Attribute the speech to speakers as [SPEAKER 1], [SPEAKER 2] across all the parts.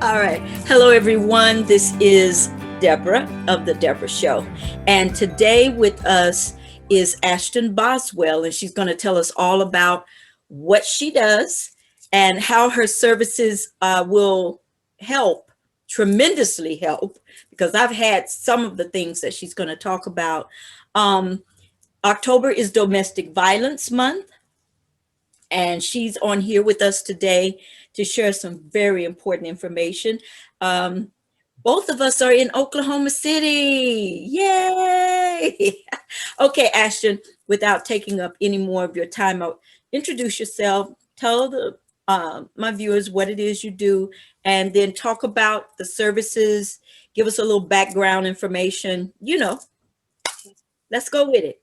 [SPEAKER 1] All right. Hello, everyone. This is Debra of the Debra Show. And today with us is Ashton Boswell, and she's going to tell us all about what she does and how her services will help, tremendously help, because I've had some of the things that she's going to talk about. October is Domestic Violence Month, and she's on here with us today to share some very important information. Both of us are in Oklahoma City. Yay! Okay, Ashton, without taking up any more of your time, introduce yourself, tell my viewers what it is you do, and then talk about the services, give us a little background information. Let's go with it.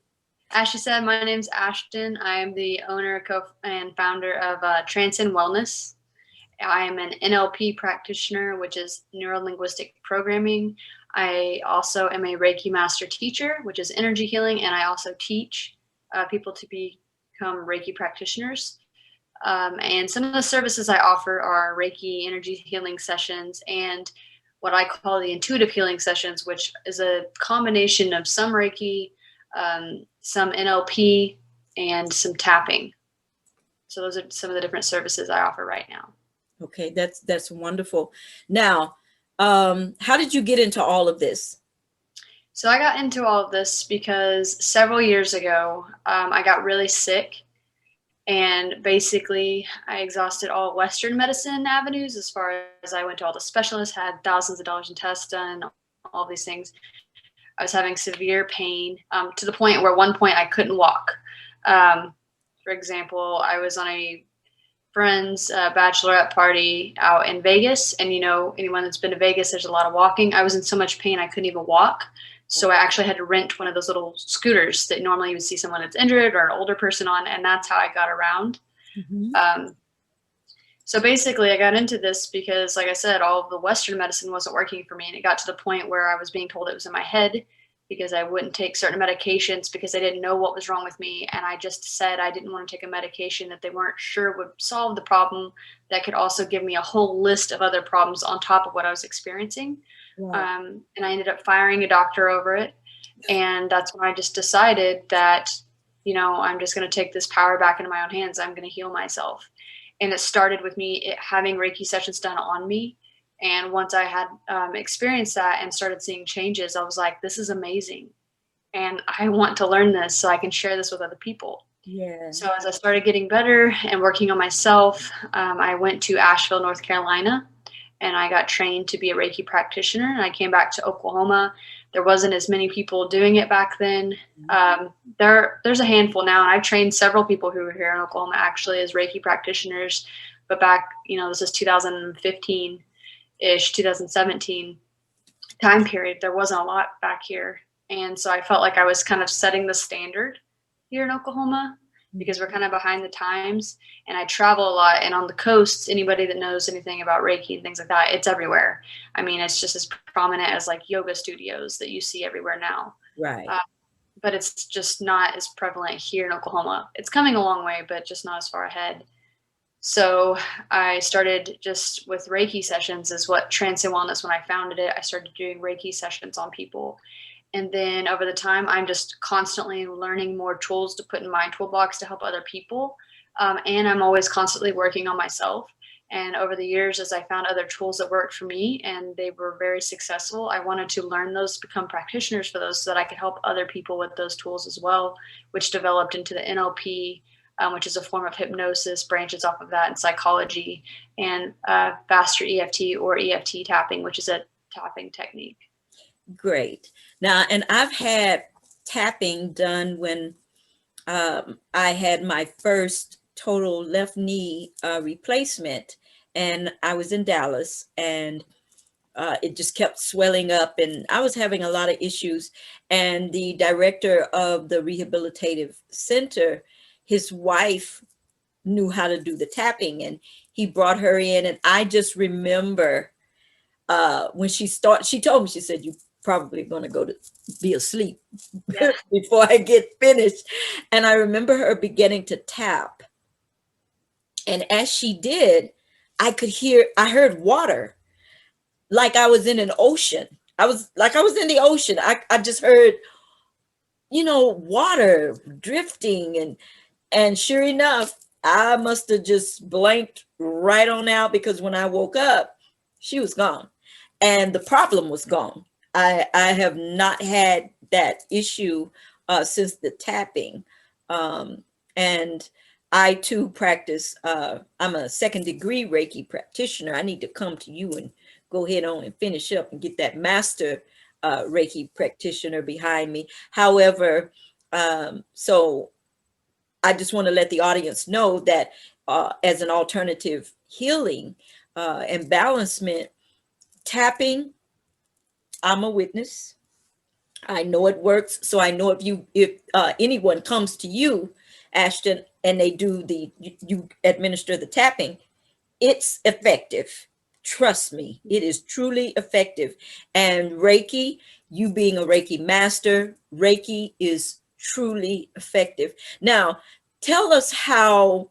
[SPEAKER 2] As she said, my name's Ashton. I am the owner and founder of Transcend Wellness. I am an NLP practitioner, which is neuro-linguistic programming. I also am a Reiki master teacher, which is energy healing, and I also teach people to become Reiki practitioners. And some of the services I offer are Reiki energy healing sessions and what I call the intuitive healing sessions, which is a combination of some Reiki, some NLP, and some tapping. So those are some of the different services I offer right now.
[SPEAKER 1] Okay, that's wonderful. Now, how did you get into all of this?
[SPEAKER 2] So I got into all of this because several years ago, I got really sick, and basically I exhausted all Western medicine avenues. As far as I went to all the specialists, had thousands of dollars in tests done, all these things. I was having severe pain to the point where at one point I couldn't walk. For example, I was on a friend's bachelorette party out in Vegas. And, anyone that's been to Vegas, there's a lot of walking. I was in so much pain, I couldn't even walk. So I actually had to rent one of those little scooters that normally you would see someone that's injured or an older person on. And that's how I got around. Mm-hmm. So basically I got into this because, like I said, all of the Western medicine wasn't working for me. And it got to the point where I was being told it was in my head because I wouldn't take certain medications because I didn't know what was wrong with me. And I just said I didn't want to take a medication that they weren't sure would solve the problem, that could also give me a whole list of other problems on top of what I was experiencing. Wow. And I ended up firing a doctor over it. And that's when I just decided that, I'm just going to take this power back into my own hands. I'm going to heal myself. And it started with me having Reiki sessions done on me. And once I had experienced that and started seeing changes, I was like, this is amazing. And I want to learn this so I can share this with other people. Yeah. So as I started getting better and working on myself, I went to Asheville, North Carolina, and I got trained to be a Reiki practitioner. And I came back to Oklahoma. There wasn't as many people doing it back then. There's a handful now, and I've trained several people who were here in Oklahoma actually as Reiki practitioners. But back, this is 2015. 2017 time period, there wasn't a lot back here. And so I felt like I was kind of setting the standard here in Oklahoma because we're kind of behind the times. And I travel a lot, and on the coasts, anybody that knows anything about Reiki and things like that, it's everywhere. I mean, it's just as prominent as like yoga studios that you see everywhere now.
[SPEAKER 1] Right.
[SPEAKER 2] But it's just not as prevalent here in Oklahoma. It's coming a long way, but just not as far ahead. So I started just with Reiki sessions is what Transcend Wellness, when I founded it, I started doing Reiki sessions on people. And then over the time, I'm just constantly learning more tools to put in my toolbox to help other people. And I'm always constantly working on myself. And over the years, as I found other tools that worked for me and they were very successful, I wanted to learn those, become practitioners for those so that I could help other people with those tools as well, which developed into the NLP, which is a form of hypnosis, branches off of that, and psychology, and faster EFT or EFT tapping, which is a tapping technique.
[SPEAKER 1] Great. Now, and I've had tapping done when I had my first total left knee replacement, and I was in Dallas, and it just kept swelling up, and I was having a lot of issues. And the director of the rehabilitative center, his wife knew how to do the tapping, and he brought her in. And I just remember when she told me, she said, "You probably going to go to be asleep before I get finished." And I remember her beginning to tap. And as she did, I heard water. like I was in an ocean. I was in the ocean. I just heard, water drifting, and sure enough, I must have just blanked right on out, because when I woke up, she was gone and the problem was gone. I have not had that issue since the tapping. And I too practice, I'm a second degree Reiki practitioner. I need to come to you and go ahead on and finish up and get that master Reiki practitioner behind me. However, so I just want to let the audience know that as an alternative healing and balancement, tapping, I'm a witness. I know it works. So I know if anyone comes to you, Ashton, and they do you administer the tapping, it's effective. Trust me, it is truly effective. And Reiki, you being a Reiki master, Reiki is truly effective. Now, tell us how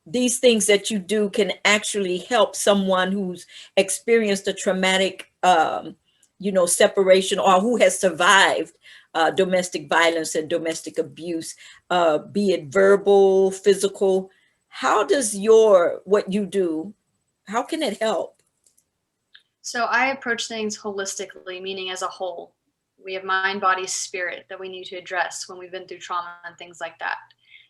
[SPEAKER 1] these things that you do can actually help someone who's experienced a traumatic, separation, or who has survived domestic violence and domestic abuse, be it verbal, physical. How does what you do, how can it help?
[SPEAKER 2] So I approach things holistically, meaning as a whole. We have mind, body, spirit that we need to address when we've been through trauma and things like that.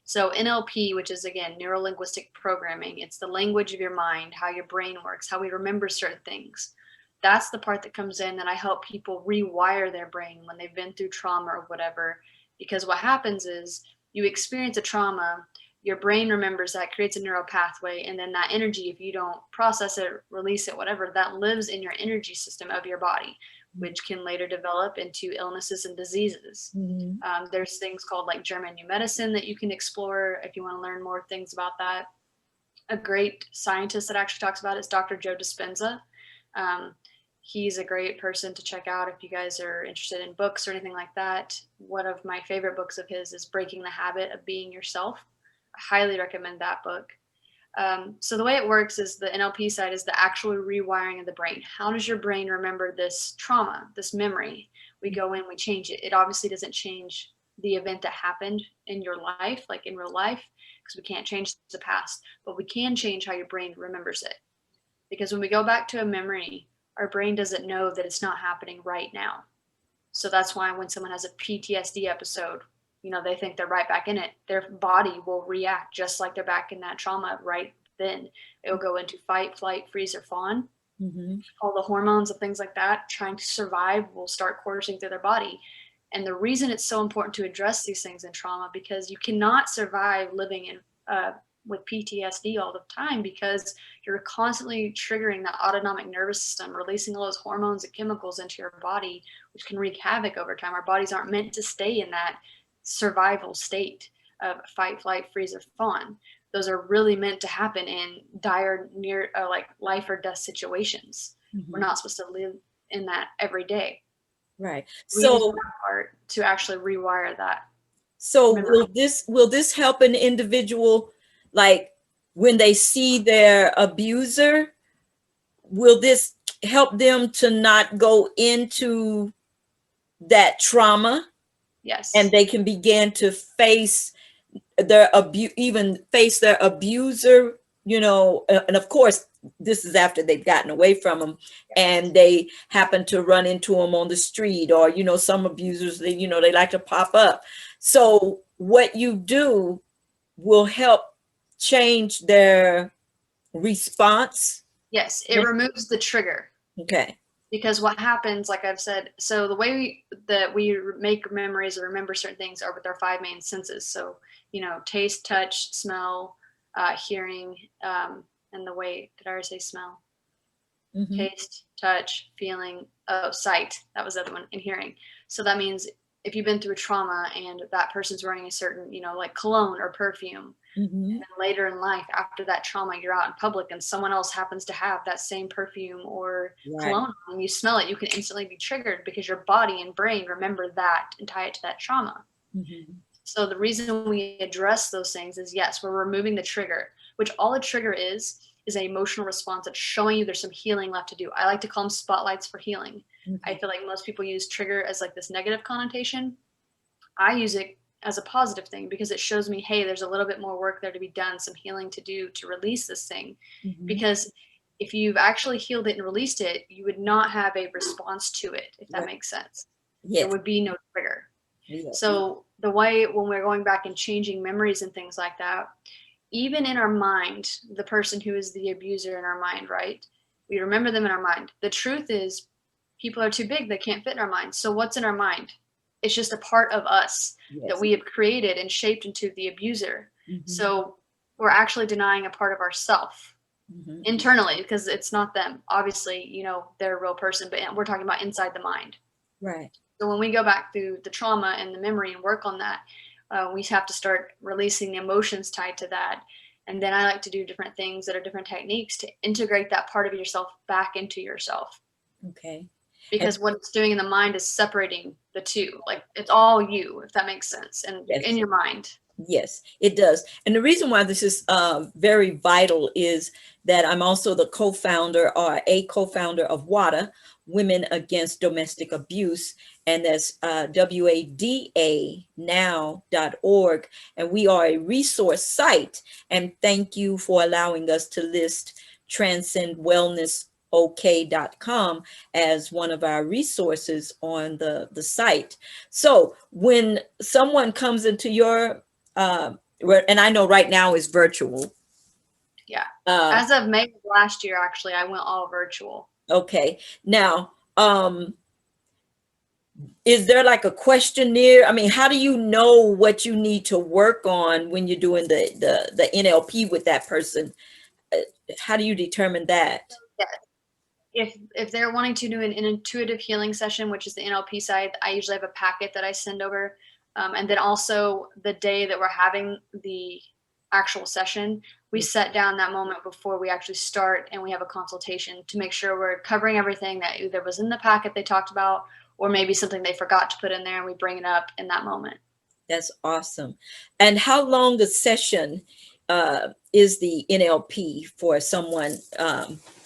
[SPEAKER 2] So NLP, which is again neuro-linguistic programming, it's the language of your mind, how your brain works, how we remember certain things. That's the part that comes in that I help people rewire their brain when they've been through trauma or whatever. Because what happens is you experience a trauma, your brain remembers that, creates a neural pathway, and then that energy, if you don't process it, release it, whatever, that lives in your energy system of your body, which can later develop into illnesses and diseases.
[SPEAKER 1] Mm-hmm.
[SPEAKER 2] There's things called like German new medicine that you can explore if you want to learn more things about that. A great scientist that actually talks about it is Dr. Joe Dispenza. He's a great person to check out if you guys are interested in books or anything like that. One of my favorite books of his is Breaking the Habit of Being Yourself. I highly recommend that book. So the way it works is the NLP side is the actual rewiring of the brain. How does your brain remember this trauma, this memory? We go in, we change it. It obviously doesn't change the event that happened in your life, like in real life, because we can't change the past, but we can change how your brain remembers it. Because when we go back to a memory, our brain doesn't know that it's not happening right now. So that's why when someone has a PTSD episode, they think they're right back in it. Their body will react just like they're back in that trauma right then. It'll go into fight, flight, freeze, or fawn.
[SPEAKER 1] Mm-hmm.
[SPEAKER 2] All the hormones and things like that, trying to survive, will start coursing through their body. And the reason it's so important to address these things in trauma, because you cannot survive living in with PTSD all the time, because you're constantly triggering that autonomic nervous system, releasing all those hormones and chemicals into your body, which can wreak havoc over time. Our bodies aren't meant to stay in that survival state of fight, flight, freeze, or fawn. Those are really meant to happen in dire, near like life or death situations. Mm-hmm. We're not supposed to live in that every day.
[SPEAKER 1] Right.
[SPEAKER 2] We use that part to actually rewire that.
[SPEAKER 1] So will this help an individual, like when they see their abuser? Will this help them to not go into that trauma?
[SPEAKER 2] Yes.
[SPEAKER 1] And they can begin to face their abuser, and of course, this is after they've gotten away from them, and they happen to run into them on the street, or, some abusers, they like to pop up. So what you do will help change their response.
[SPEAKER 2] Yes, it removes the trigger.
[SPEAKER 1] Okay.
[SPEAKER 2] Because what happens, like I've said, so the way that we make memories or remember certain things are with our 5 main senses. So, taste, touch, smell, hearing, and the way, did I already say smell? Mm-hmm. Taste, touch, feeling, sight. That was the other one, and hearing. So that means if you've been through a trauma and that person's wearing a certain, like cologne or perfume, mm-hmm. and then later in life, after that trauma, you're out in public and someone else happens to have that same perfume or cologne, and you smell it, you can instantly be triggered because your body and brain remember that and tie it to that trauma. Mm-hmm. So the reason we address those things is, yes, we're removing the trigger, which all a trigger is is an emotional response that's showing you there's some healing left to do. I like to call them spotlights for healing. I feel like most people use trigger as like this negative connotation. I use it as a positive thing because it shows me, hey, there's a little bit more work there to be done, some healing to do to release this thing. Because if you've actually healed it and released it, you would not have a response to it, if that makes sense. There would be no trigger. So the way when we're going back and changing memories and things like that, even in our mind, the person who is the abuser in our mind, right? We remember them in our mind. The truth is people are too big. They can't fit in our mind. So what's in our mind? It's just a part of us that we have created and shaped into the abuser. So we're actually denying a part of ourself internally because it's not them. Obviously, you know, they're a real person, but we're talking about inside the mind.
[SPEAKER 1] Right.
[SPEAKER 2] So when we go back through the trauma and the memory and work on that, we have to start releasing the emotions tied to that. And then I like to do different things that are different techniques to integrate that part of yourself back into yourself.
[SPEAKER 1] Okay.
[SPEAKER 2] Because what it's doing in the mind is separating the two. Like it's all you, if that makes sense, and in your mind.
[SPEAKER 1] Yes, it does. And the reason why this is very vital is that I'm also the co-founder or a co-founder of WADA, Women Against Domestic Abuse, and that's WADA-now.org. And we are a resource site. And thank you for allowing us to list Transcend Wellness OK.com as one of our resources on the site. So when someone comes into your and I know right now is virtual.
[SPEAKER 2] Yeah. As of May of last year, actually, I went all virtual.
[SPEAKER 1] Okay. Now, is there like a questionnaire? I mean, how do you know what you need to work on when you're doing the NLP with that person? How do you determine that?
[SPEAKER 2] If they're wanting to do an intuitive healing session, which is the NLP side, I usually have a packet that I send over. And then also the day that we're having the actual session, we set down that moment before we actually start and we have a consultation to make sure we're covering everything that either was in the packet they talked about or maybe something they forgot to put in there and we bring it up in that moment. That's
[SPEAKER 1] awesome. And how long a session is the NLP for someone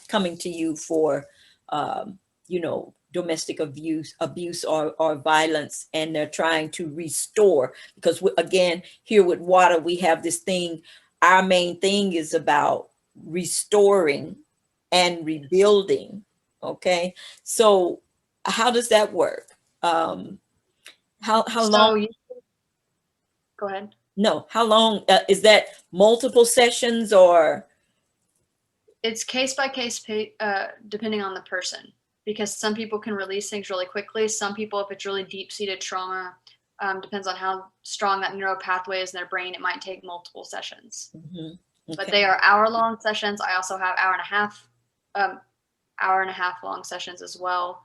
[SPEAKER 1] coming to you for, you know, domestic abuse or violence, and they're trying to restore? Because again, here with WADA, we have this thing, our main thing is about restoring and rebuilding. Okay. So how does that work? How long?
[SPEAKER 2] Go ahead.
[SPEAKER 1] No, how long is that? Multiple sessions or?
[SPEAKER 2] It's case by case, depending on the person, because some people can release things really quickly. Some people, if it's really deep-seated trauma, depends on how strong that neural pathway is in their brain, it might take multiple sessions. Okay. But they are hour-long sessions. I also have hour and a half long sessions as well,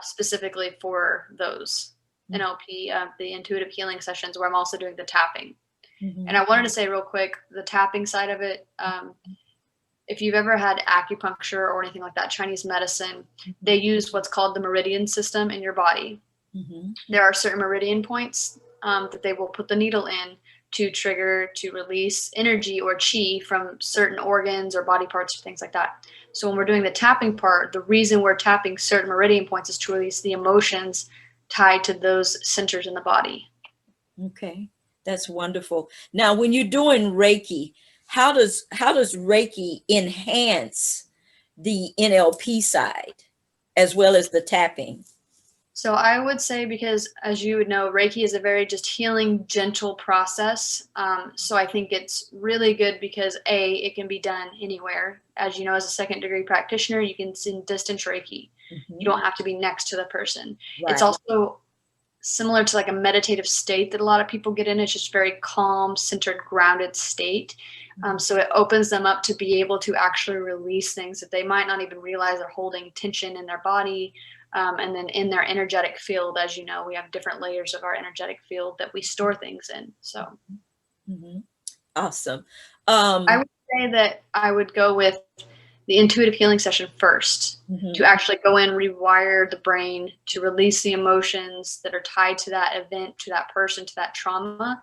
[SPEAKER 2] specifically for those NLP, the intuitive healing sessions, where I'm also doing the tapping. And I wanted to say real quick, the tapping side of it, if you've ever had acupuncture or anything like that, Chinese medicine, they use what's called the meridian system in your body. There are certain meridian points that they will put the needle in to trigger, to release energy or chi from certain organs or body parts or things like that. So when we're doing the tapping part, the reason we're tapping certain meridian points is to release the emotions tied to those centers in the body.
[SPEAKER 1] Okay, that's wonderful. Now, when you're doing Reiki, how does Reiki enhance the NLP side as well as the tapping?
[SPEAKER 2] So I would say, because as you would know, Reiki is a very just healing, gentle process. So I think it's really good because it can be done anywhere. As you know, as a second degree practitioner, you can send distance Reiki. You don't have to be next to the person. Right. It's also similar to like a meditative state that a lot of people get in. It's just very calm, centered, grounded state. So it opens them up to be able to actually release things that they might not even realize they're holding tension in their body. And then in their energetic field, as you know, we have different layers of our energetic field that we store things in. So
[SPEAKER 1] awesome.
[SPEAKER 2] I would say that I would go with the intuitive healing session first, to actually go in, rewire the brain, to release the emotions that are tied to that event, to that person, to that trauma.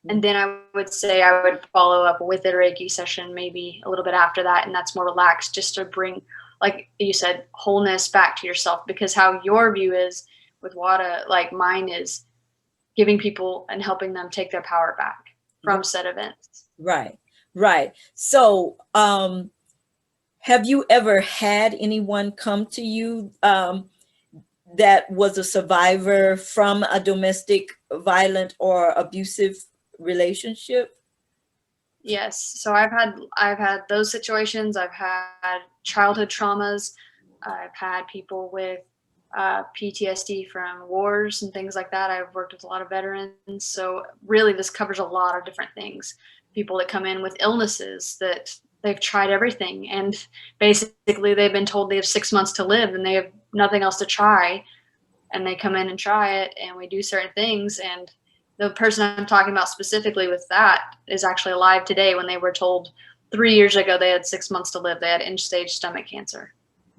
[SPEAKER 2] And then I would say I would follow up with a Reiki session maybe a little bit after that, and that's more relaxed, just to bring, like you said, wholeness back to yourself. Because how your view is with WADA, like mine is giving people and helping them take their power back from said events.
[SPEAKER 1] Right, right. So, have you ever had anyone come to you that was a survivor from a domestic violent or abusive relationship?
[SPEAKER 2] Yes. So I've had those situations. I've had childhood traumas. I've had people with PTSD from wars and things like that. I've worked with a lot of veterans. So really this covers a lot of different things. People that come in with illnesses that they've tried everything, and basically they've been told they have 6 months to live and they have nothing else to try. And they come in and try it, and we do certain things. And the person I'm talking about specifically with that is actually alive today, when they were told 3 years ago they had 6 months to live. They had end-stage stomach cancer.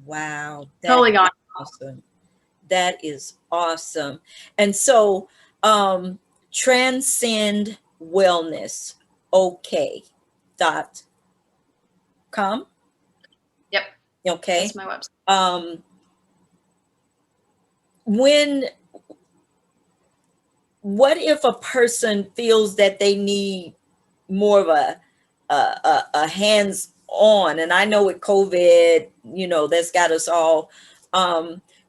[SPEAKER 1] Wow.
[SPEAKER 2] Totally gone.
[SPEAKER 1] Awesome. That is awesome. And so, Transcend Wellness, .com.
[SPEAKER 2] Yep.
[SPEAKER 1] Okay.
[SPEAKER 2] That's my website.
[SPEAKER 1] What if a person feels that they need more of a hands-on? And I know with COVID, that's got us all.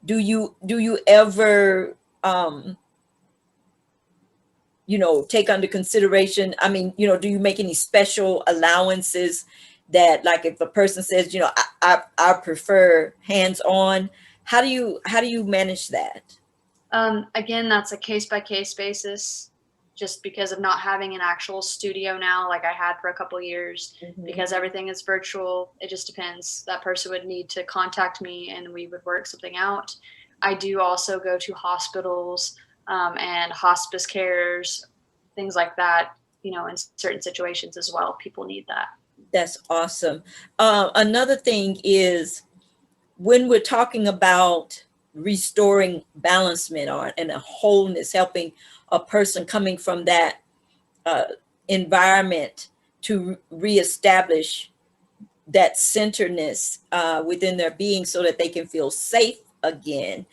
[SPEAKER 1] Do you ever take under consideration? I mean, do you make any special allowances that, like, if a person says, I prefer hands-on, how do you manage that?
[SPEAKER 2] Again, that's a case-by-case basis, just because of not having an actual studio now, like I had for a couple of years. Because everything is virtual. It just depends. That person would need to contact me and we would work something out. I do also go to hospitals and hospice cares, things like that, in certain situations as well. People need that.
[SPEAKER 1] That's awesome. Another thing is, when we're talking about restoring balancement and a wholeness, helping a person coming from that environment to reestablish that centeredness within their being, so that they can feel safe again.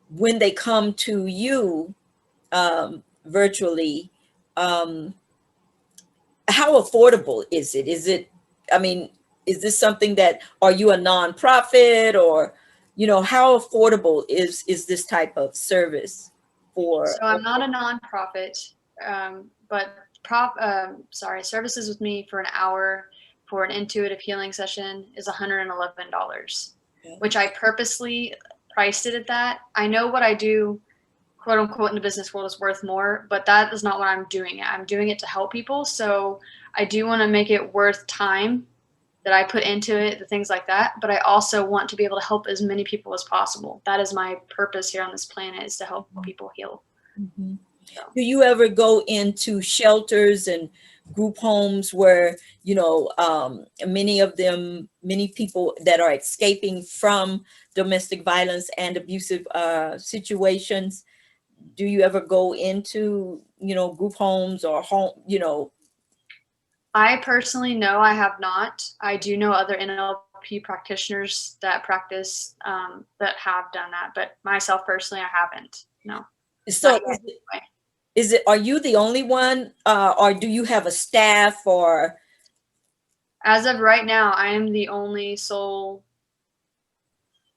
[SPEAKER 1] When they come to you virtually, how affordable is it? Is this something that, are you a nonprofit, or, how affordable is this type of service for?
[SPEAKER 2] So I'm not a nonprofit, but services with me for an hour for an intuitive healing session is $111, which I purposely priced it at that. I know what I do, quote unquote, in the business world is worth more, but that is not what I'm doing. I'm doing it to help people. So I do want to make it worth time that I put into it, the things like that. But I also want to be able to help as many people as possible. That is my purpose here on this planet, is to help people heal.
[SPEAKER 1] Mm-hmm. So. Do you ever go into shelters and group homes where, many people that are escaping from domestic violence and abusive situations? Do you ever go into, group homes or home,
[SPEAKER 2] I personally, no, I have not. I do know other NLP practitioners that practice that have done that, but myself personally, I haven't. No.
[SPEAKER 1] So are you the only one, or do you have a staff? Or
[SPEAKER 2] as of right now, I am the only sole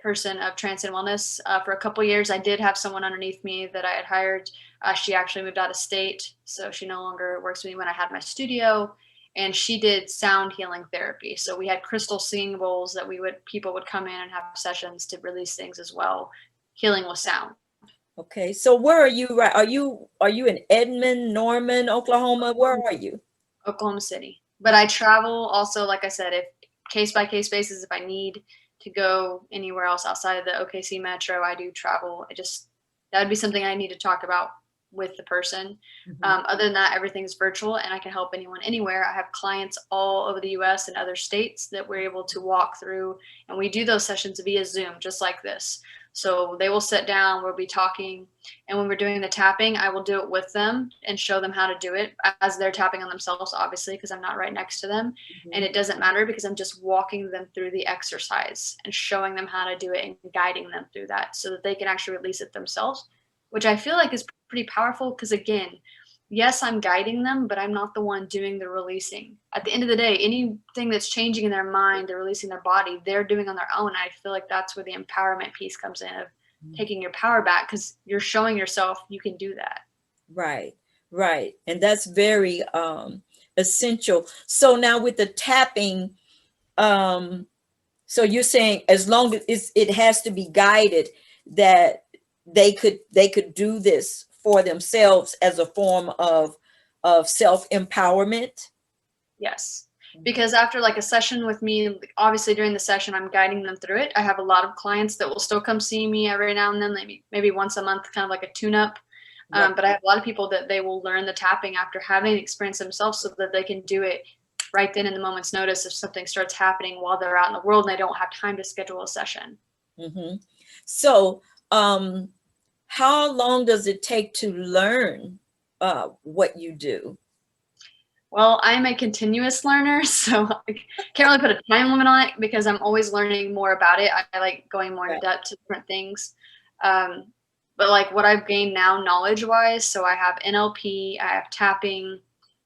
[SPEAKER 2] person of Transcend Wellness. For a couple of years, I did have someone underneath me that I had hired. She actually moved out of state, so she no longer works with me when I had my studio. And she did sound healing therapy. So we had crystal singing bowls that people would come in and have sessions to release things as well, healing with sound.
[SPEAKER 1] Okay, so where are you? Right? Are you in Edmond, Norman, Oklahoma? Where are you?
[SPEAKER 2] Oklahoma City. But I travel also, like I said, if case by case basis, if I need to go anywhere else outside of the OKC metro, I do travel. That would be something I need to talk about with the person. Other than that, everything's virtual and I can help anyone anywhere. I have clients all over the US and other states that we're able to walk through, and we do those sessions via Zoom, just like this. So they will sit down, we'll be talking, and when we're doing the tapping, I will do it with them and show them how to do it as they're tapping on themselves, obviously, because I'm not right next to them. And it doesn't matter because I'm just walking them through the exercise and showing them how to do it and guiding them through that so that they can actually release it themselves, which I feel like is pretty powerful because, again, yes, I'm guiding them, but I'm not the one doing the releasing. At the end of the day, anything that's changing in their mind, they're releasing their body, they're doing on their own. I feel like that's where the empowerment piece comes in, of taking your power back, because you're showing yourself you can do that.
[SPEAKER 1] Right, right. And that's very essential. So now with the tapping, so you're saying as long as it has to be guided, that they could do this for themselves as a form of self-empowerment?
[SPEAKER 2] Yes. Because after like a session with me, obviously during the session, I'm guiding them through it. I have a lot of clients that will still come see me every now and then, maybe once a month, kind of like a tune-up.
[SPEAKER 1] Right.
[SPEAKER 2] But I have a lot of people that they will learn the tapping after having experience themselves so that they can do it right then in the moment's notice if something starts happening while they're out in the world and they don't have time to schedule a session.
[SPEAKER 1] Mm-hmm. So how long does it take to learn what you do?
[SPEAKER 2] Well, I'm a continuous learner, so I can't really put a time limit on it because I'm always learning more about it. I like going more in depth to different things. But like what I've gained now knowledge-wise, so I have NLP, I have tapping,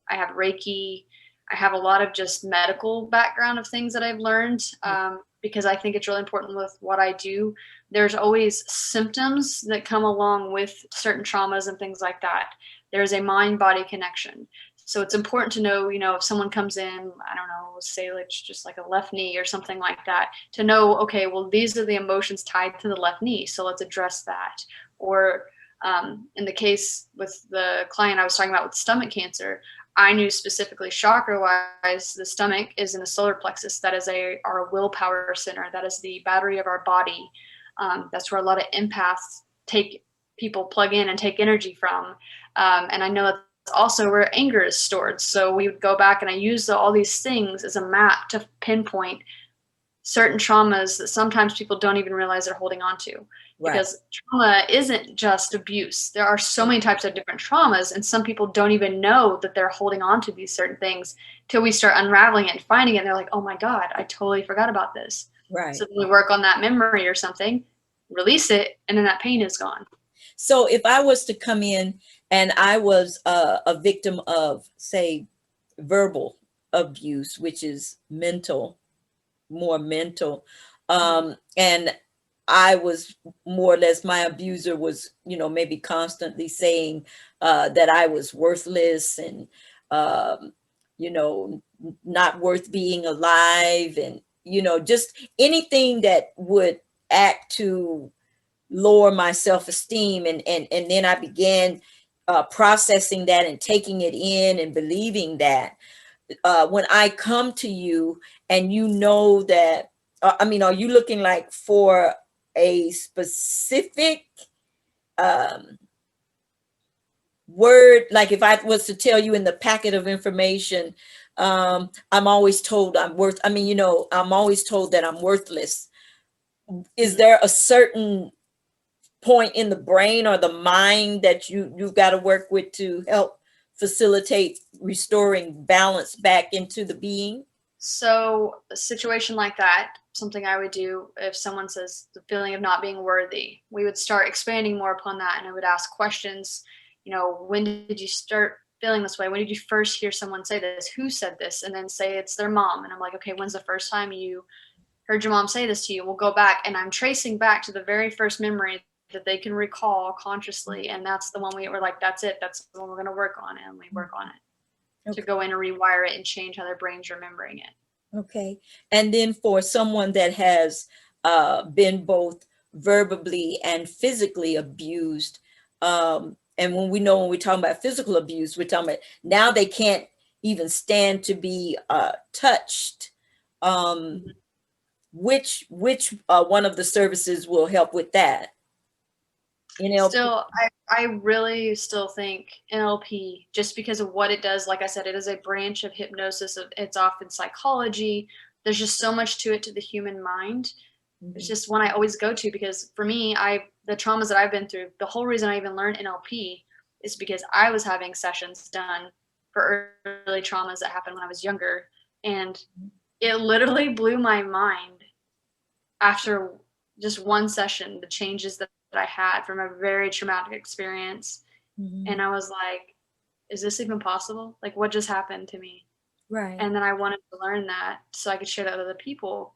[SPEAKER 2] I have Reiki, I have a lot of just medical background of things that I've learned, because I think it's really important with what I do. There's always symptoms that come along with certain traumas and things like that. There's a mind-body connection. So it's important to know, if someone comes in, I don't know, say it's just like a left knee or something like that, to know, okay, well, these are the emotions tied to the left knee, so let's address that. Or in the case with the client I was talking about with stomach cancer, I knew specifically chakra-wise, the stomach is in the solar plexus. That is our willpower center. That is the battery of our body. That's where a lot of empaths people plug in and take energy from. And I know that also where anger is stored. So we would go back and I use all these things as a map to pinpoint certain traumas that sometimes people don't even realize they're holding on to. Right. Because trauma isn't just abuse. There are so many types of different traumas, and some people don't even know that they're holding on to these certain things till we start unraveling it and finding it. And they're like, oh my God, I totally forgot about this. Right. So then we work on that memory or something, release it, and then that pain is gone.
[SPEAKER 1] So if I was to come in and I was a victim of, say, verbal abuse, which is more mental, and I was more or less, my abuser was, maybe constantly saying that I was worthless and, not worth being alive, and, just anything that would act to lower my self-esteem, and then I began processing that and taking it in and believing that when I come to you and that, are you looking like for a specific word? Like if I was to tell you in the packet of information, I'm always told I'm always told that I'm worthless. Is there a certain point in the brain or the mind that you've got to work with to help facilitate restoring balance back into the being?
[SPEAKER 2] So a situation like that, something I would do if someone says the feeling of not being worthy, we would start expanding more upon that. And I would ask questions, when did you start feeling this way? When did you first hear someone say this? Who said this? And then say it's their mom. And I'm like, okay, when's the first time you heard your mom say this to you? We'll go back, and I'm tracing back to the very first memory that they can recall consciously, and that's the one we're like, that's it, that's the one we're going to work on, and we work on it to go in and rewire it and change how their brain's remembering it.
[SPEAKER 1] Okay. And then for someone that has been both verbally and physically abused, and when we're talking about physical abuse, we're talking about now they can't even stand to be touched. Which one of the services will help with that?
[SPEAKER 2] Still, I really still think NLP, just because of what it does, like I said, it is a branch of hypnosis. It's often psychology. There's just so much to it, to the human mind, It's just one I always go to, because for me, the traumas that I've been through, the whole reason I even learned NLP is because I was having sessions done for early traumas that happened when I was younger. And it literally blew my mind after just one session, the changes that I had from a very traumatic experience. And I was like, is this even possible? Like, what just happened to me?
[SPEAKER 1] Right.
[SPEAKER 2] And then I wanted to learn that so I could share that with other people.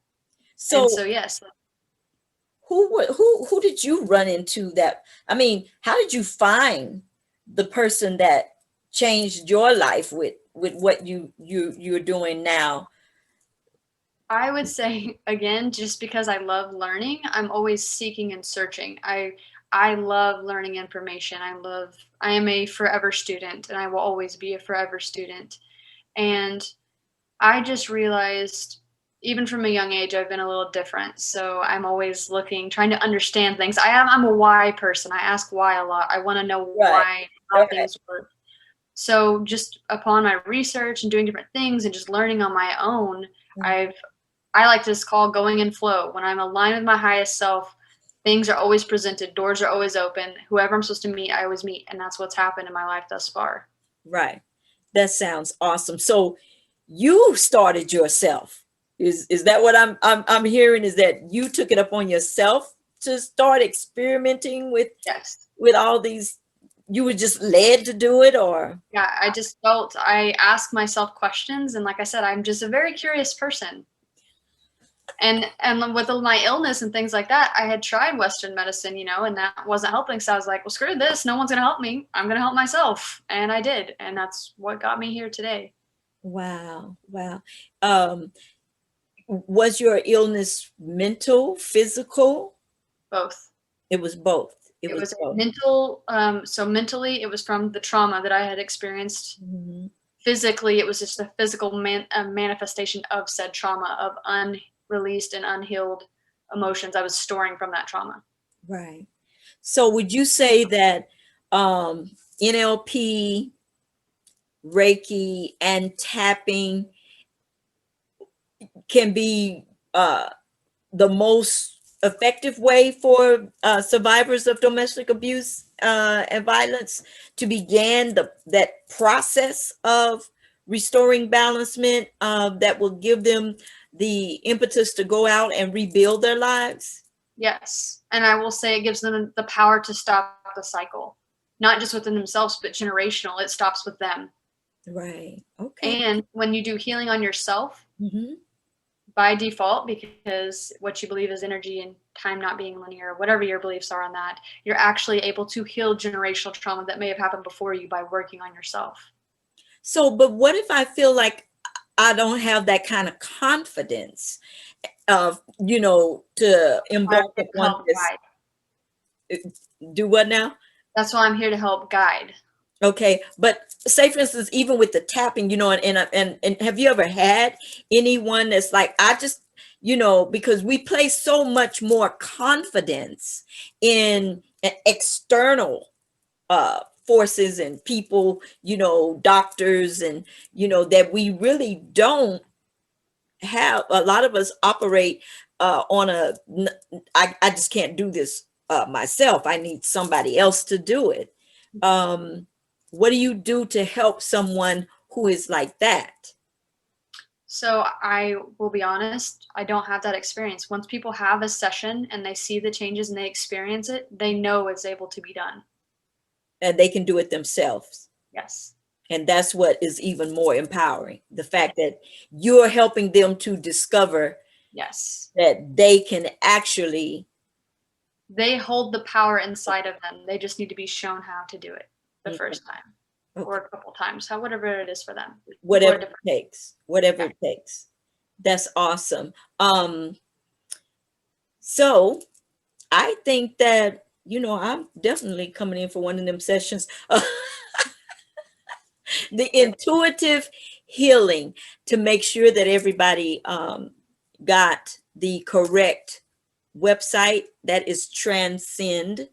[SPEAKER 1] So,
[SPEAKER 2] and so yes.
[SPEAKER 1] who did you run into that? I mean, how did you find the person that changed your life with what you're doing now?
[SPEAKER 2] I would say, again, just because I love learning, I'm always seeking and searching. I love learning information. I am a forever student, and I will always be a forever student. And I just realized, even from a young age, I've been a little different. So I'm always looking, trying to understand things. I'm a why person. I ask why a lot. I want to know why, how things work. So just upon my research and doing different things and just learning on my own, I like to just call going in flow. When I'm aligned with my highest self, things are always presented, doors are always open. Whoever I'm supposed to meet, I always meet. And that's what's happened in my life thus far.
[SPEAKER 1] Right. That sounds awesome. So you started yourself. Is that what I'm hearing? Is that you took it upon yourself to start experimenting with all these? You were just led to do it, or?
[SPEAKER 2] Yeah, I ask myself questions, and like I said, I'm just a very curious person. And with my illness and things like that, I had tried Western medicine, and that wasn't helping. So I was like, well, screw this. No one's going to help me. I'm going to help myself. And I did. And that's what got me here today.
[SPEAKER 1] Wow. Wow. Was your illness mental, physical?
[SPEAKER 2] Both.
[SPEAKER 1] It was both.
[SPEAKER 2] It was both. Mental. So mentally, it was from the trauma that I had experienced. Physically, it was just a physical manifestation of said trauma, of unreleased and unhealed emotions I was storing from that trauma.
[SPEAKER 1] Right. So would you say that NLP, Reiki, and tapping can be the most effective way for survivors of domestic abuse and violence to begin that process of restoring balancement that will give them the impetus to go out and rebuild their lives?
[SPEAKER 2] Yes. And I will say it gives them the power to stop the cycle, not just within themselves, but generational. It stops with them.
[SPEAKER 1] Right. Okay.
[SPEAKER 2] And when you do healing on yourself, by default, because what you believe is energy and time not being linear, whatever your beliefs are on that, you're actually able to heal generational trauma that may have happened before you by working on yourself.
[SPEAKER 1] So, but what if I feel like I don't have that kind of confidence of, to embark upon this? Do what now?
[SPEAKER 2] That's why I'm here to help guide.
[SPEAKER 1] Okay, but say for instance, even with the tapping, and have you ever had anyone that's like, I just, because we place so much more confidence in external forces and people, doctors, and that we really don't have. A lot of us operate on I just can't do this myself. I need somebody else to do it. What do you do to help someone who is like that?
[SPEAKER 2] So I will be honest, I don't have that experience. Once people have a session and they see the changes and they experience it, they know it's able to be done.
[SPEAKER 1] And they can do it themselves.
[SPEAKER 2] Yes.
[SPEAKER 1] And that's what is even more empowering. The fact that you're helping them to discover that they can actually.
[SPEAKER 2] They hold the power inside of them. They just need to be shown how to do it the first time or a couple times, whatever it is for them.
[SPEAKER 1] Whatever it takes. Whatever it takes. That's awesome. So I think that, I'm definitely coming in for one of them sessions. The intuitive healing, to make sure that everybody got the correct website. That is Transcend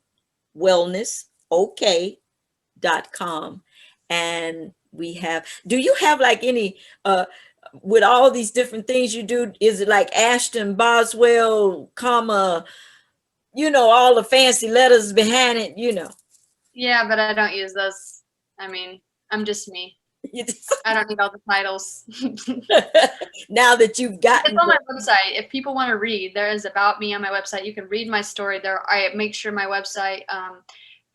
[SPEAKER 1] Wellness, OK.com. And do you have like any with all these different things you do, is it like Ashton Boswell, comma, all the fancy letters behind it,
[SPEAKER 2] Yeah, but I don't use those. I mean, I'm just me. I don't need all the titles.
[SPEAKER 1] Now that you've
[SPEAKER 2] It's
[SPEAKER 1] gotten
[SPEAKER 2] on my website. If people want to read, there is about me on my website. You can read my story there. I make sure my website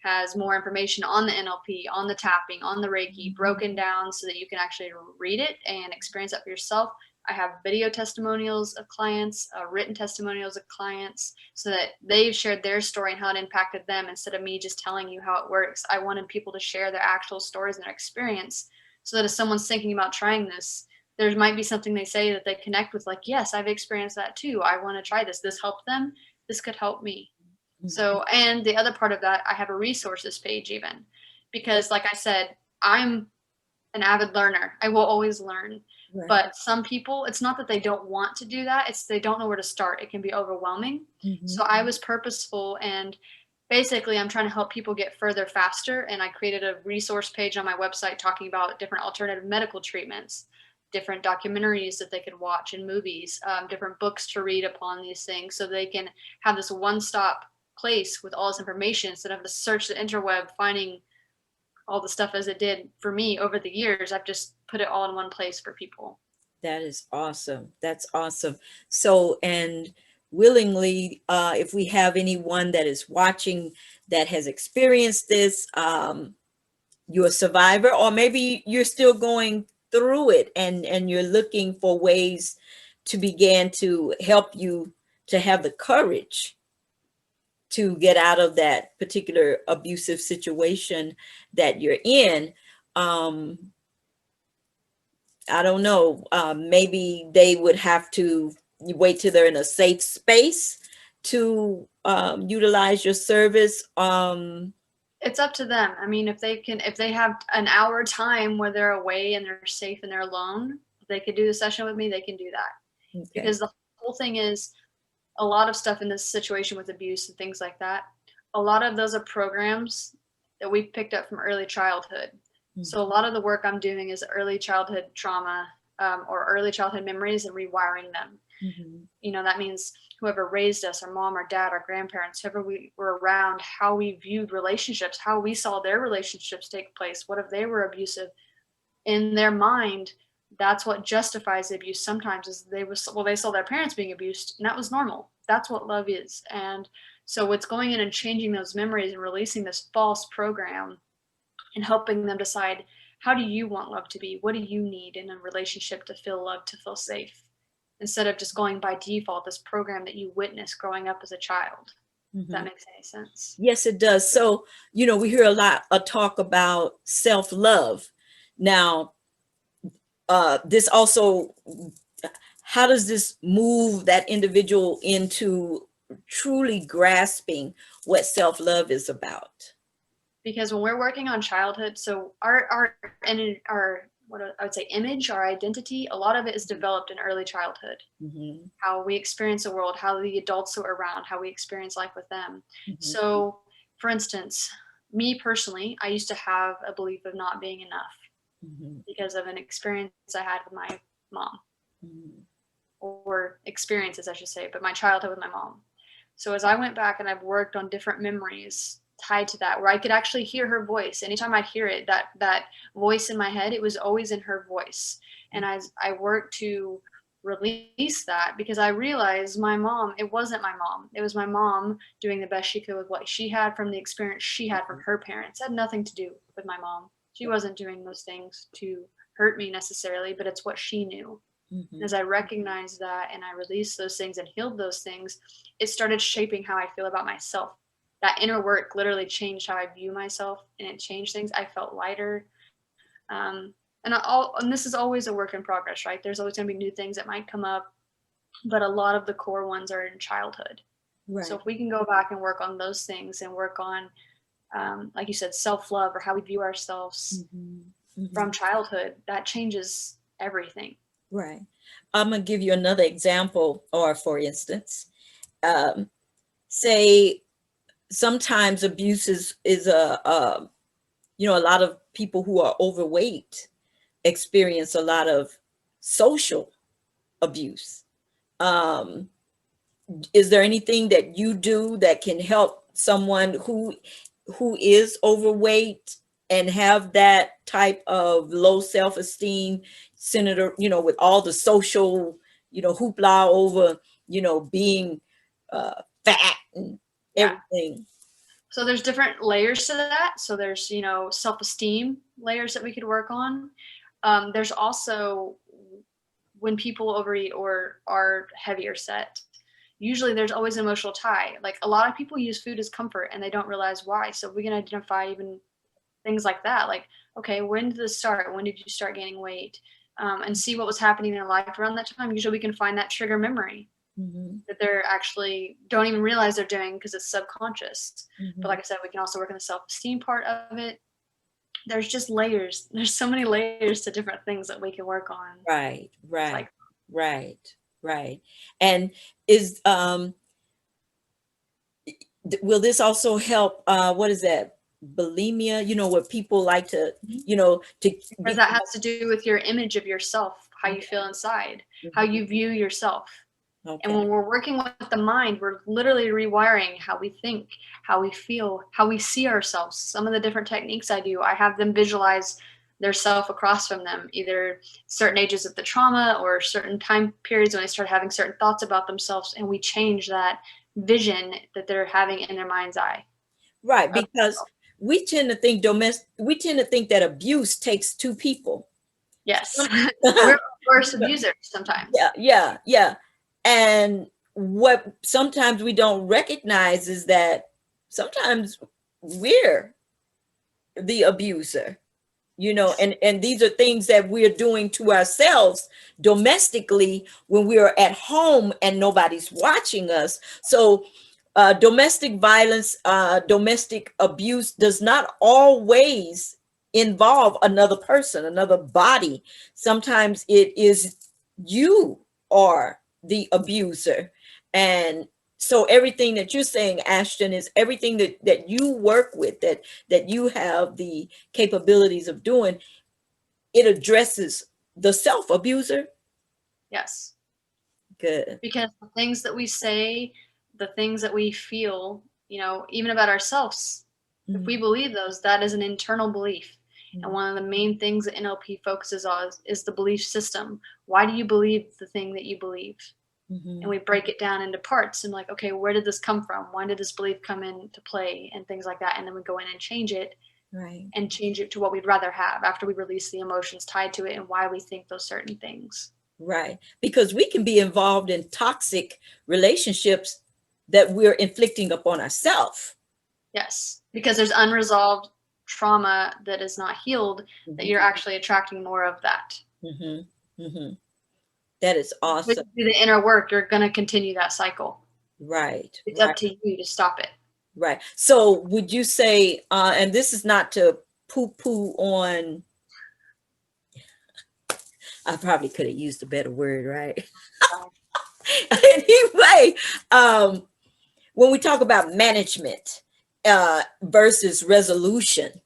[SPEAKER 2] has more information on the NLP, on the tapping, on the Reiki, broken down so that you can actually read it and experience it for yourself. I have video testimonials of clients, written testimonials of clients, so that they've shared their story and how it impacted them instead of me just telling you how it works. I wanted people to share their actual stories and their experience so that if someone's thinking about trying this, there might be something they say that they connect with, like, yes, I've experienced that too. I want to try this. This helped them. This could help me. So, and the other part of that, I have a resources page even, because like I said, I'm an avid learner. I will always learn. Right. But some people, it's not that they don't want to do that. It's they don't know where to start. It can be overwhelming. So I was purposeful, and basically I'm trying to help people get further faster. And I created a resource page on my website talking about different alternative medical treatments, different documentaries that they could watch and movies, different books to read upon these things, so they can have this one-stop place with all this information instead of to search the interweb finding all the stuff as it did for me over the years. I've just put it all in one place for people.
[SPEAKER 1] That is awesome. That's awesome. So, and willingly, if we have anyone that is watching that has experienced this, you're a survivor, or maybe you're still going through it and you're looking for ways to begin to help you to have the courage to get out of that particular abusive situation that you're in. I don't know, maybe they would have to wait till they're in a safe space to utilize your service.
[SPEAKER 2] It's up to them. I mean, if they have an hour time where they're away and they're safe and they're alone, they could do the session with me, they can do that. Okay. Because the whole thing is, a lot of stuff in this situation with abuse and things like that, a lot of those are programs that we picked up from early childhood. So a lot of the work I'm doing is early childhood trauma or early childhood memories and rewiring them. That means whoever raised us, our mom, our dad, our grandparents, whoever we were around, how we viewed relationships, how we saw their relationships take place. What if they were abusive? In their mind, that's what justifies the abuse sometimes, is they saw their parents being abused, and that was normal. That's what love is. And so it's going in and changing those memories and releasing this false program and helping them decide, how do you want love to be? What do you need in a relationship to feel loved, to feel safe? Instead of just going by default, this program that you witnessed growing up as a child. If that makes any sense.
[SPEAKER 1] Yes, it does. So, we hear a lot of talk about self-love. Now, this also, how does this move that individual into truly grasping what self-love is about?
[SPEAKER 2] Because when we're working on childhood, so our what I would say image, our identity, a lot of it is developed in early childhood. How we experience the world, how the adults are around, how we experience life with them. So, for instance, me personally, I used to have a belief of not being enough because of an experience I had with my mom, or experiences, I should say, but my childhood with my mom. So as I went back and I've worked on different memories tied to that, where I could actually hear her voice. Anytime I'd hear it, that voice in my head, it was always in her voice. And as I worked to release that, because I realized my mom, it wasn't my mom. It was my mom doing the best she could with what she had from the experience she had from her parents. It had nothing to do with my mom. She wasn't doing those things to hurt me necessarily, but it's what she knew. As I recognized that and I released those things and healed those things, it started shaping how I feel about myself. That inner work literally changed how I view myself, and it changed things. I felt lighter. And this is always a work in progress, right? There's always going to be new things that might come up, but a lot of the core ones are in childhood. Right. So if we can go back and work on those things and work on, like you said, self-love, or how we view ourselves from childhood, that changes everything.
[SPEAKER 1] Right. I'm going to give you another example, or for instance, say sometimes abuse is a lot of people who are overweight experience a lot of social abuse. Is there anything that you do that can help someone who is overweight and have that type of low self-esteem, Senator, with all the social, hoopla over, being fat and everything?
[SPEAKER 2] So there's different layers to that. So there's, self-esteem layers that we could work on. There's also when people overeat or are heavier set, usually there's always an emotional tie. Like a lot of people use food as comfort and they don't realize why. So we can identify even things like that. Like, okay, when did this start? When did you start gaining weight? And see what was happening in their life around that time. Usually we can find that trigger memory that they're actually don't even realize they're doing because it's subconscious. But like I said, we can also work on the self-esteem part of it. There's just layers. There's so many layers to different things that we can work on.
[SPEAKER 1] Right.
[SPEAKER 2] Like,
[SPEAKER 1] Right. And is will this also help? What is that? Bulimia? Where people like to,
[SPEAKER 2] or that has to do with your image of yourself, how you feel inside, how you view yourself.
[SPEAKER 1] Okay.
[SPEAKER 2] And when we're working with the mind, we're literally rewiring how we think, how we feel, how we see ourselves. Some of the different techniques I do, I have them visualize their self across from them, either certain ages of the trauma or certain time periods when they start having certain thoughts about themselves, and we change that vision that they're having in their mind's eye.
[SPEAKER 1] Right, because we tend to think that abuse takes two people.
[SPEAKER 2] Yes. We're worse abusers sometimes.
[SPEAKER 1] Yeah. And what sometimes we don't recognize is that sometimes we're the abuser, and these are things that we're doing to ourselves domestically when we are at home and nobody's watching us. So domestic violence, domestic abuse does not always involve another person, another body. Sometimes it is you are the abuser. And so everything that you're saying, Ashton, is everything that you work with, that you have the capabilities of doing. It addresses the self-abuser.
[SPEAKER 2] Yes.
[SPEAKER 1] Good.
[SPEAKER 2] Because the things that we say, the things that we feel, even about ourselves, if we believe those, that is an internal belief. And one of the main things that NLP focuses on is the belief system. Why do you believe the thing that you believe? And we break it down into parts and like, okay, where did this come from? When did this belief come into play? And things like that. And then we go in and change it.
[SPEAKER 1] Right.
[SPEAKER 2] And change it to what we'd rather have after we release the emotions tied to it and why we think those certain things.
[SPEAKER 1] Right. Because we can be involved in toxic relationships that we're inflicting upon ourselves.
[SPEAKER 2] Yes. Because there's unresolved trauma that is not healed, that you're actually attracting more of that.
[SPEAKER 1] That is awesome.
[SPEAKER 2] If you do the inner work, you're going to continue that cycle.
[SPEAKER 1] Right.
[SPEAKER 2] It's up to you to stop it.
[SPEAKER 1] Right. So would you say, and this is not to poo-poo on, I probably could have used a better word, right? Anyway, when we talk about management versus resolution,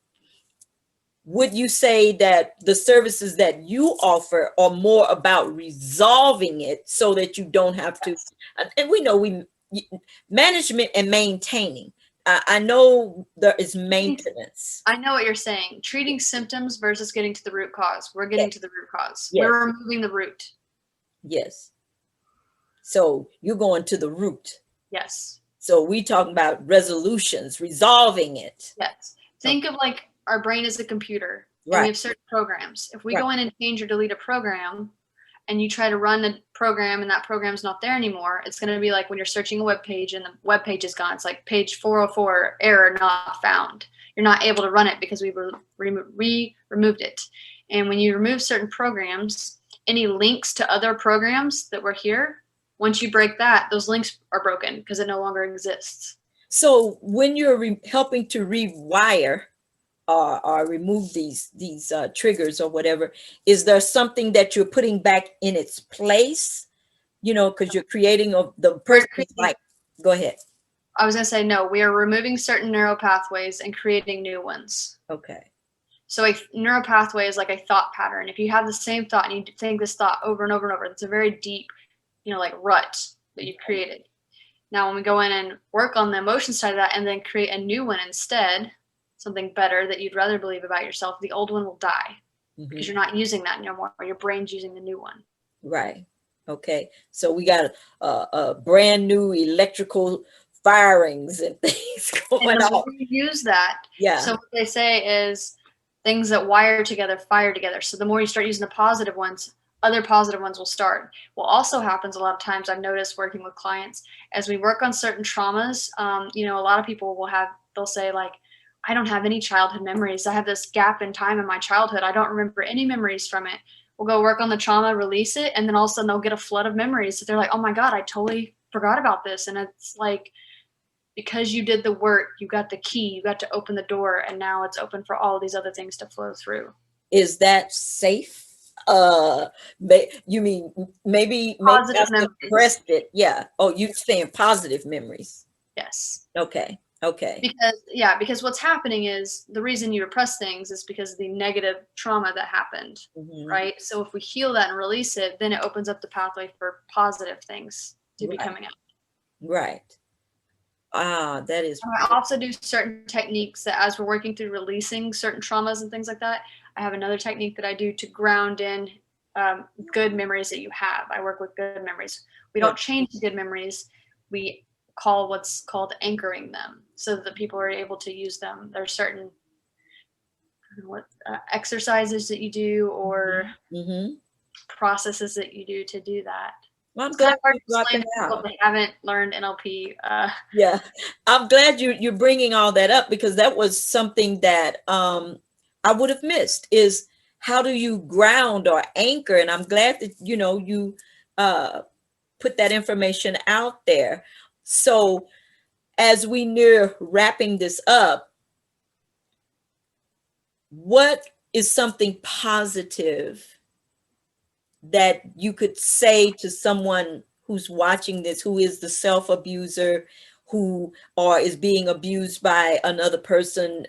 [SPEAKER 1] would you say that the services that you offer are more about resolving it so that you don't have to, and we know management and maintaining. I know there is maintenance.
[SPEAKER 2] I know what you're saying. Treating symptoms versus getting to the root cause. We're getting to the root cause.
[SPEAKER 1] Yes.
[SPEAKER 2] We're removing the root.
[SPEAKER 1] Yes. So you're going to the root.
[SPEAKER 2] Yes.
[SPEAKER 1] So we talking about resolutions, resolving it.
[SPEAKER 2] Yes. Think of like our brain is a computer.
[SPEAKER 1] Right.
[SPEAKER 2] And we have certain programs. If we go in and change or delete a program, and you try to run a program and that program's not there anymore, it's going to be like when you're searching a web page and the web page is gone. It's like page 404, error not found. You're not able to run it because we removed it. And when you remove certain programs, any links to other programs that were here, once you break that, those links are broken because it no longer exists.
[SPEAKER 1] So when you're helping to rewire or remove these triggers or whatever, is there something that you're putting back in its place? Because you're creating the person. Like, go ahead.
[SPEAKER 2] I was going to say, no, we are removing certain neural pathways and creating new ones.
[SPEAKER 1] Okay.
[SPEAKER 2] So a neural pathway is like a thought pattern. If you have the same thought and you think this thought over and over and over, it's a very deep, like rut that you've created. Now, when we go in and work on the emotion side of that and then create a new one instead, something better that you'd rather believe about yourself, the old one will die because you're not using that no more. Your brain's using the new one.
[SPEAKER 1] Right. Okay. So we got a brand new electrical firings and things going on.
[SPEAKER 2] You use that.
[SPEAKER 1] Yeah.
[SPEAKER 2] So what they say is things that wire together, fire together. So the more you start using the positive ones, other positive ones will start. What also happens a lot of times, I've noticed working with clients, as we work on certain traumas, a lot of people they'll say like, I don't have any childhood memories. I have this gap in time in my childhood. I don't remember any memories from it. We'll go work on the trauma, release it, and then all of a sudden they'll get a flood of memories. So they're like, oh my God, I totally forgot about this. And it's like, because you did the work, you got the key, you got to open the door, and now it's open for all these other things to flow through.
[SPEAKER 1] Is that safe? You mean maybe
[SPEAKER 2] Positive memories.
[SPEAKER 1] Pressed it? Yeah. Oh, you're saying positive memories?
[SPEAKER 2] Yes.
[SPEAKER 1] Okay.
[SPEAKER 2] Because what's happening is the reason you repress things is because of the negative trauma that happened, right? So if we heal that and release it, then it opens up the pathway for positive things to be coming out.
[SPEAKER 1] Right. That is.
[SPEAKER 2] I also do certain techniques that as we're working through releasing certain traumas and things like that, I have another technique that I do to ground in good memories that you have. I work with good memories. We don't change the good memories. We call what's called anchoring them so that people are able to use them. There are certain exercises that you do or processes that you do to do that.
[SPEAKER 1] Well, I'm glad you brought that
[SPEAKER 2] out. They haven't learned NLP.
[SPEAKER 1] Yeah, I'm glad you're bringing all that up because that was something that I would have missed is how do you ground or anchor? And I'm glad that, you put that information out there. So as we near wrapping this up, what is something positive that you could say to someone who's watching this, who is the self-abuser, who is being abused by another person?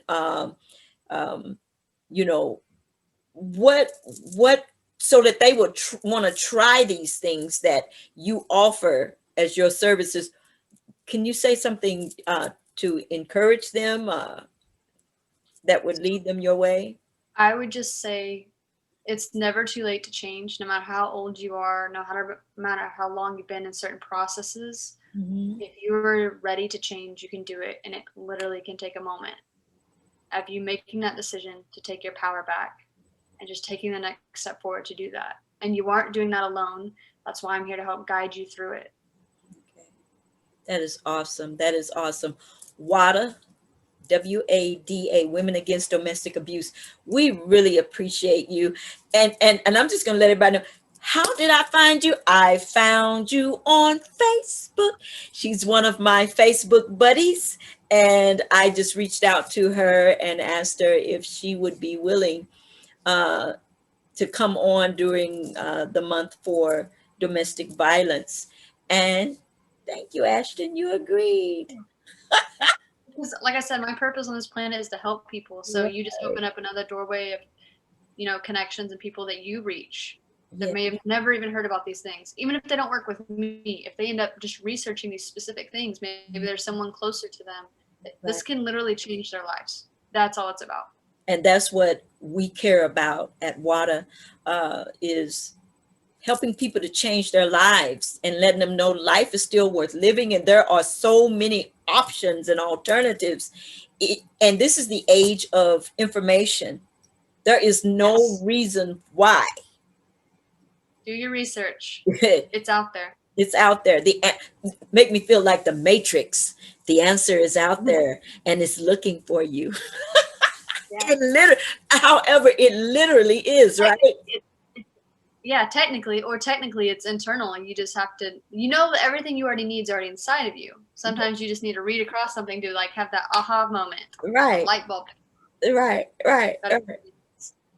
[SPEAKER 1] What so that they would want to try these things that you offer as your services? Can you say something to encourage them that would lead them your way?
[SPEAKER 2] I would just say it's never too late to change, no matter how old you are, no matter how long you've been in certain processes. If you're ready to change, you can do it, and it literally can take a moment of you making that decision to take your power back and just taking the next step forward to do that. And you aren't doing that alone. That's why I'm here to help guide you through it.
[SPEAKER 1] Okay. That is awesome. That is awesome. WADA, WADA, Women Against Domestic Abuse. We really appreciate you. And I'm just going to let everybody know, how did I find you? I found you on Facebook. She's one of my Facebook buddies. And I just reached out to her and asked her if she would be willing to come on during the month for domestic violence. And thank you, Ashton, you agreed.
[SPEAKER 2] Like I said, my purpose on this planet is to help people. So you just open up another doorway of, connections and people that you reach that may have never even heard about these things. Even if they don't work with me, if they end up just researching these specific things, maybe there's someone closer to them. This can literally change their lives. That's all it's about.
[SPEAKER 1] And that's what we care about at WADA, is helping people to change their lives and letting them know life is still worth living. And there are so many options and alternatives. And this is the age of information. There is no reason why.
[SPEAKER 2] Do your research. It's out there.
[SPEAKER 1] It's out there. Make me feel like the Matrix. The answer is out there and it's looking for you. However, it literally is, right?
[SPEAKER 2] Technically it's internal, and you just have to, that everything you already need is already inside of you. Sometimes you just need to read across something to have that aha moment.
[SPEAKER 1] Right.
[SPEAKER 2] Light bulb.
[SPEAKER 1] Right.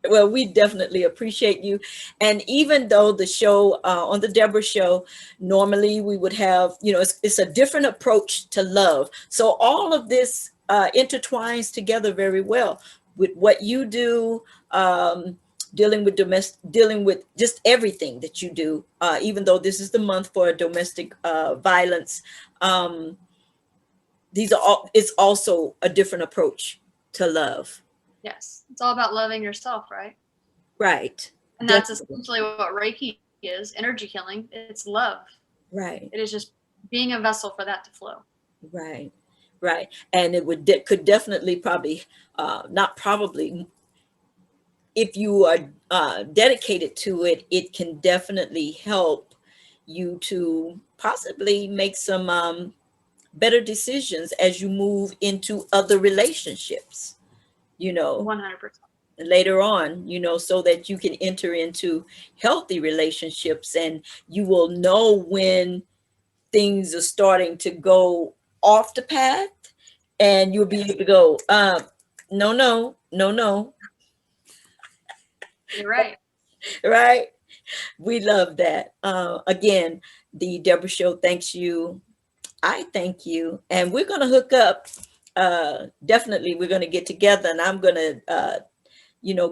[SPEAKER 1] Well, we definitely appreciate you. And even though the show on the Debra Show, normally we would have, it's a different approach to love. So all of this intertwines together very well. with what you do, dealing with just everything that you do, even though this is the month for domestic violence. It's also a different approach to love.
[SPEAKER 2] Yes, it's all about loving yourself, right?
[SPEAKER 1] Right.
[SPEAKER 2] And that's essentially what Reiki is, energy healing. It's love.
[SPEAKER 1] Right.
[SPEAKER 2] It is just being a vessel for that to flow.
[SPEAKER 1] Right. Right. And it could definitely probably, not probably, if you are dedicated to it, it can definitely help you to possibly make some better decisions as you move into other relationships,
[SPEAKER 2] 100%.
[SPEAKER 1] later on, so that you can enter into healthy relationships, and you will know when things are starting to go off the path, and you'll be able to go, no, no, no, no.
[SPEAKER 2] You're right.
[SPEAKER 1] Right. We love that. Again, the Debra Show thanks you. I thank you. And we're going to hook up. Definitely, we're going to get together, and I'm going to,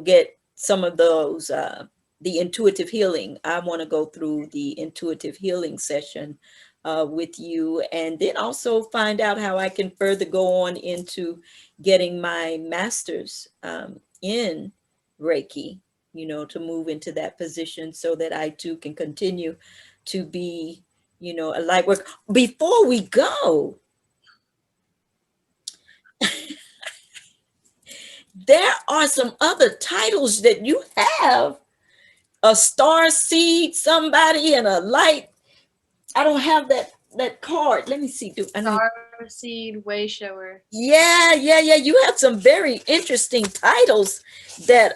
[SPEAKER 1] get some of those, the intuitive healing. I want to go through the intuitive healing session with you, and then also find out how I can further go on into getting my master's in Reiki, to move into that position so that I too can continue to be, a light work. Before we go, there are some other titles that you have. A star seed, somebody, and a light. I don't have that card. Let me see.
[SPEAKER 2] Star seed, way shower.
[SPEAKER 1] Yeah. You have some very interesting titles that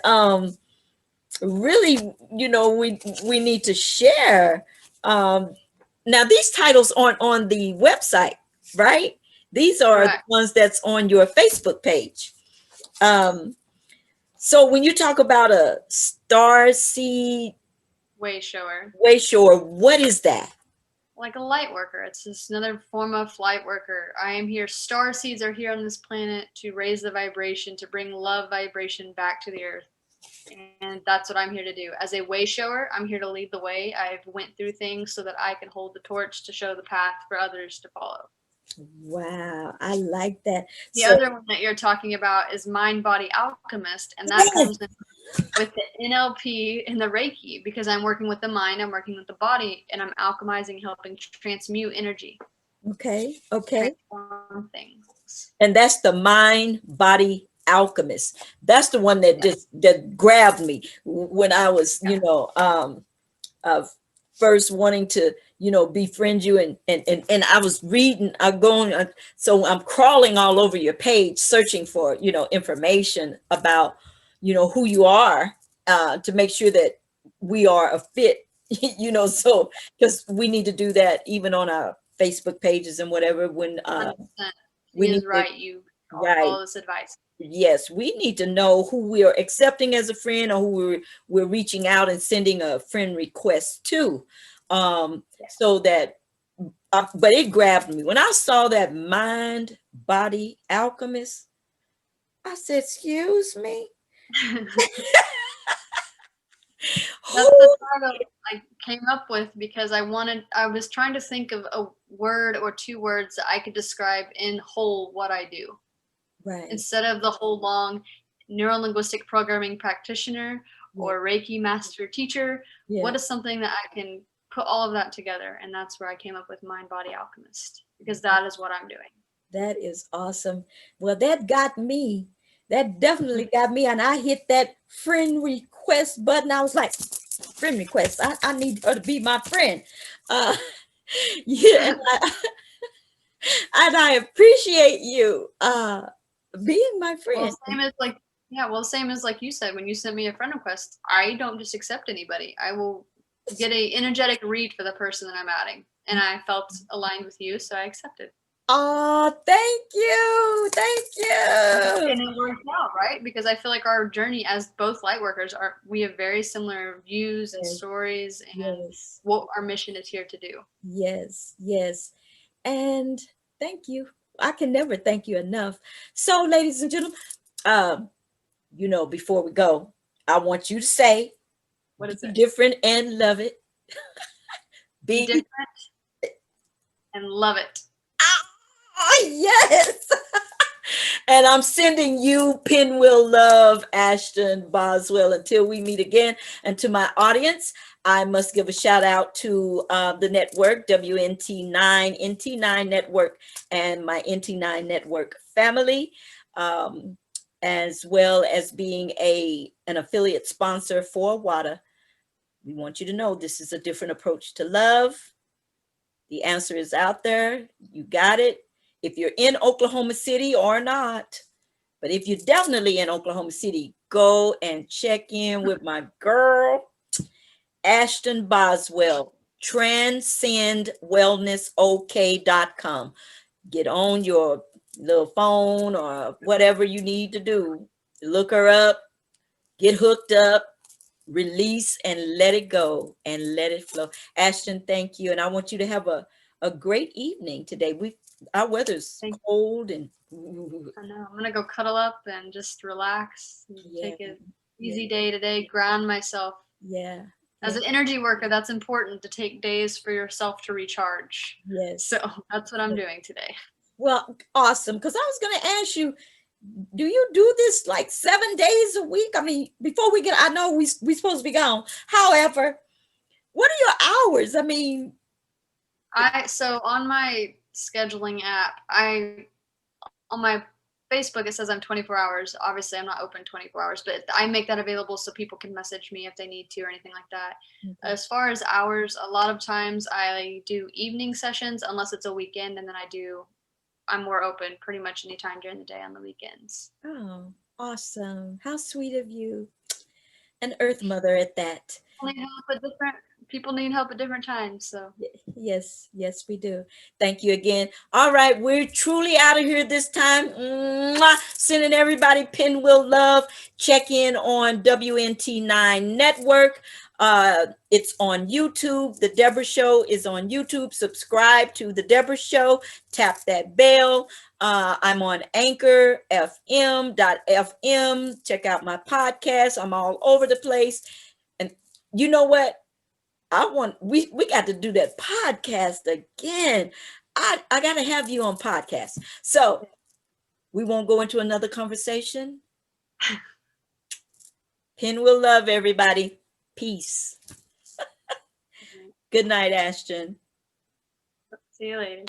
[SPEAKER 1] really, we need to share. Now these titles aren't on the website, right? These are the ones that's on your Facebook page. So when you talk about a star seed
[SPEAKER 2] way shower,
[SPEAKER 1] what is that?
[SPEAKER 2] Like a light worker. It's just another form of light worker. I am here. Star seeds are here on this planet to raise the vibration, to bring love vibration back to the earth. And that's what I'm here to do. As a way shower, I'm here to lead the way. I've went through things so that I can hold the torch to show the path for others to follow.
[SPEAKER 1] Wow, I like that.
[SPEAKER 2] The other one that you're talking about is Mind Body Alchemist, and that comes in with the NLP and the Reiki, because I'm working with the mind, I'm working with the body, and I'm alchemizing, helping transmute energy.
[SPEAKER 1] Okay.
[SPEAKER 2] Transform things.
[SPEAKER 1] And that's the Mind Body Alchemist. That's the one that that grabbed me when I was, first wanting to, befriend you, and I was reading, so I'm crawling all over your page, searching for, information about, who you are, to make sure that we are a fit, so, because we need to do that even on our Facebook pages and whatever, when
[SPEAKER 2] we need you all this advice.
[SPEAKER 1] Yes, we need to know who we are accepting as a friend, or who we're reaching out and sending a friend request to, so that, but it grabbed me when I saw that Mind Body Alchemist. I said, excuse me.
[SPEAKER 2] That's the title I came up with, because I was trying to think of a word or two words that I could describe in whole what I do.
[SPEAKER 1] Right.
[SPEAKER 2] Instead of the whole long neuro-linguistic programming practitioner or Reiki master teacher, what is something that I can put all of that together? And that's where I came up with Mind Body Alchemist, because that is what I'm doing.
[SPEAKER 1] That is awesome. Well, that got me. That definitely got me. And I hit that friend request button. I was like, friend request. I need her to be my friend. Yeah. And I appreciate you being my friend.
[SPEAKER 2] Well, same as like you said, when you sent me a friend request, I don't just accept anybody. I will get a energetic read for the person that I'm adding. And I felt aligned with you, so I accepted.
[SPEAKER 1] Oh, thank you.
[SPEAKER 2] And it worked out, right? Because I feel like our journey as both light workers we have very similar views and stories, and what our mission is here to do.
[SPEAKER 1] Yes. And thank you. I can never thank you enough. So, ladies and gentlemen, you know, before we go, I want you to say,
[SPEAKER 2] What is
[SPEAKER 1] be
[SPEAKER 2] it?
[SPEAKER 1] different and love it.
[SPEAKER 2] Be different and love it.
[SPEAKER 1] Ah, yes. And I'm sending you Pinwheel love, Ashton Boswell. Until we meet again. And to my audience, I must give a shout out to the network, WNT9, NT9 Network, and my NT9 Network family, as well as being an affiliate sponsor for WADA. We want you to know this is a different approach to love. The answer is out there. You got it. If you're in Oklahoma City or not, but if you're definitely in Oklahoma City, go and check in with my girl, Ashton Boswell, Transcend Wellness OK.com. Get on your little phone or whatever you need to do. Look her up, get hooked up, release and let it go and let it flow. Ashton, thank you. And I want you to have a great evening today. Our weather's cold and
[SPEAKER 2] I know. I'm gonna go cuddle up and just relax and take an easy
[SPEAKER 1] yeah.
[SPEAKER 2] day today, ground myself.
[SPEAKER 1] Yeah.
[SPEAKER 2] As an energy worker, that's important to take days for yourself to recharge.
[SPEAKER 1] Yes.
[SPEAKER 2] So that's what I'm doing today.
[SPEAKER 1] Well, awesome. Because I was going to ask you, do you do this like 7 days a week? I mean, before we get, I know we supposed to be gone. However, what are your hours? I mean,
[SPEAKER 2] So on my scheduling app, on my Facebook, it says I'm 24 hours. Obviously, I'm not open 24 hours, but I make that available so people can message me if they need to or anything like that. As far as hours, a lot of times I do evening sessions unless it's a weekend, and then I'm more open pretty much anytime during the day on the weekends.
[SPEAKER 1] Oh, awesome. How sweet of you. An Earth Mother at that.
[SPEAKER 2] People need help at different times. So
[SPEAKER 1] yes, we do. Thank you again. All right, we're truly out of here this time. Mwah! Sending everybody Pinwheel love. Check in on WNT9 Network. It's on YouTube. The Debra Show is on YouTube. Subscribe to the Debra Show. Tap that bell. I'm on Anchor FM.fm. Check out my podcast. I'm all over the place. And you know what? We got to do that podcast again. I got to have you on podcast. So we won't go into another conversation. Pinwheel love, everybody. Peace. Good night, Ashton.
[SPEAKER 2] see you later.